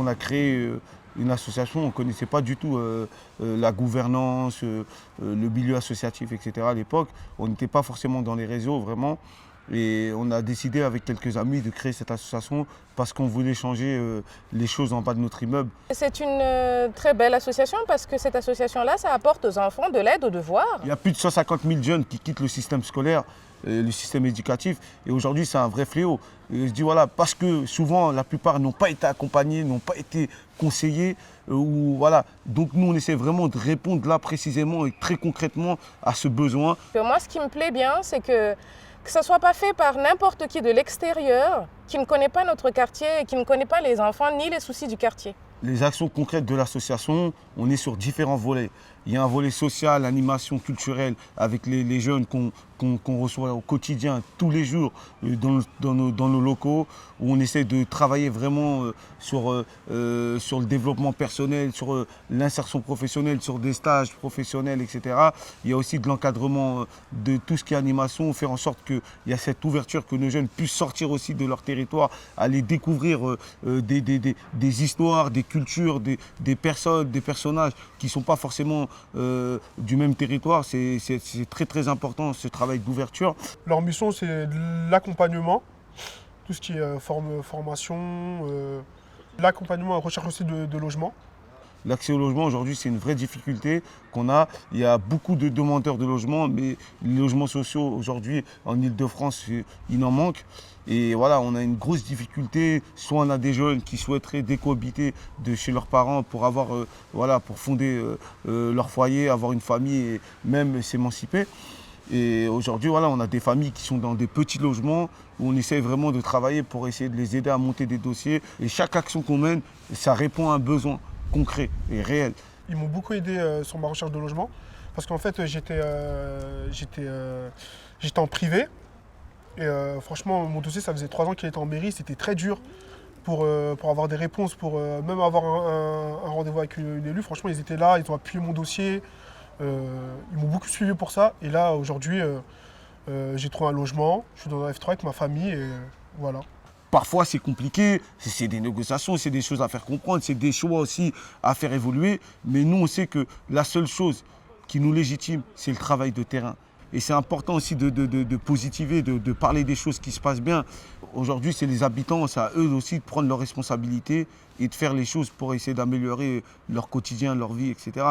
on a créé une association, on ne connaissait pas du tout la gouvernance, le milieu associatif, etc. à l'époque. On n'était pas forcément dans les réseaux, vraiment. Et on a décidé avec quelques amis de créer cette association parce qu'on voulait changer les choses en bas de notre immeuble. C'est une très belle association parce que cette association-là, ça apporte aux enfants de l'aide aux devoirs. Il y a plus de 150 000 jeunes qui quittent le système scolaire, le système éducatif. Et aujourd'hui, c'est un vrai fléau. Et je dis voilà, parce que souvent, la plupart n'ont pas été accompagnés, n'ont pas été conseillés. Ou, voilà. Donc nous, on essaie vraiment de répondre là précisément et très concrètement à ce besoin. Moi, ce qui me plaît bien, c'est que ça ne soit pas fait par n'importe qui de l'extérieur qui ne connaît pas notre quartier et qui ne connaît pas les enfants ni les soucis du quartier. Les actions concrètes de l'association, on est sur différents volets. Il y a un volet social, animation culturelle avec les jeunes qu'on reçoit au quotidien, tous les jours, dans nos locaux, où on essaie de travailler vraiment sur le développement personnel, sur l'insertion professionnelle, sur des stages professionnels, etc. Il y a aussi de l'encadrement de tout ce qui est animation, faire en sorte qu'il y a cette ouverture, que nos jeunes puissent sortir aussi de leur territoire, aller découvrir des histoires, des cultures, des personnes, des personnages qui ne sont pas forcément du même territoire. C'est très très important ce travail d'ouverture. Leur mission, c'est de l'accompagnement, tout ce qui est formation, l'accompagnement et recherche aussi de logement. L'accès au logement aujourd'hui, c'est une vraie difficulté qu'on a. Il y a beaucoup de demandeurs de logement, mais les logements sociaux aujourd'hui en Ile-de-France, il en manque. Et voilà, on a une grosse difficulté. Soit on a des jeunes qui souhaiteraient décohabiter de chez leurs parents pour avoir, voilà, pour fonder leur foyer, avoir une famille et même s'émanciper. Et aujourd'hui, voilà, on a des familles qui sont dans des petits logements où on essaie vraiment de travailler pour essayer de les aider à monter des dossiers. Et chaque action qu'on mène, ça répond à un besoin concret et réel. Ils m'ont beaucoup aidé sur ma recherche de logement parce qu'en fait, j'étais en privé. Et franchement, mon dossier, ça faisait 3 ans qu'il était en mairie. C'était très dur pour avoir des réponses, pour même avoir un rendez-vous avec une élue. Franchement, ils étaient là, ils ont appuyé mon dossier. Ils m'ont beaucoup suivi pour ça. Et là, aujourd'hui, j'ai trouvé un logement. Je suis dans un F3 avec ma famille et voilà. Parfois, c'est compliqué, c'est des négociations, c'est des choses à faire comprendre, c'est des choix aussi à faire évoluer. Mais nous, on sait que la seule chose qui nous légitime, c'est le travail de terrain. Et c'est important aussi de positiver, de parler des choses qui se passent bien. Aujourd'hui, c'est les habitants, c'est à eux aussi de prendre leurs responsabilités et de faire les choses pour essayer d'améliorer leur quotidien, leur vie, etc.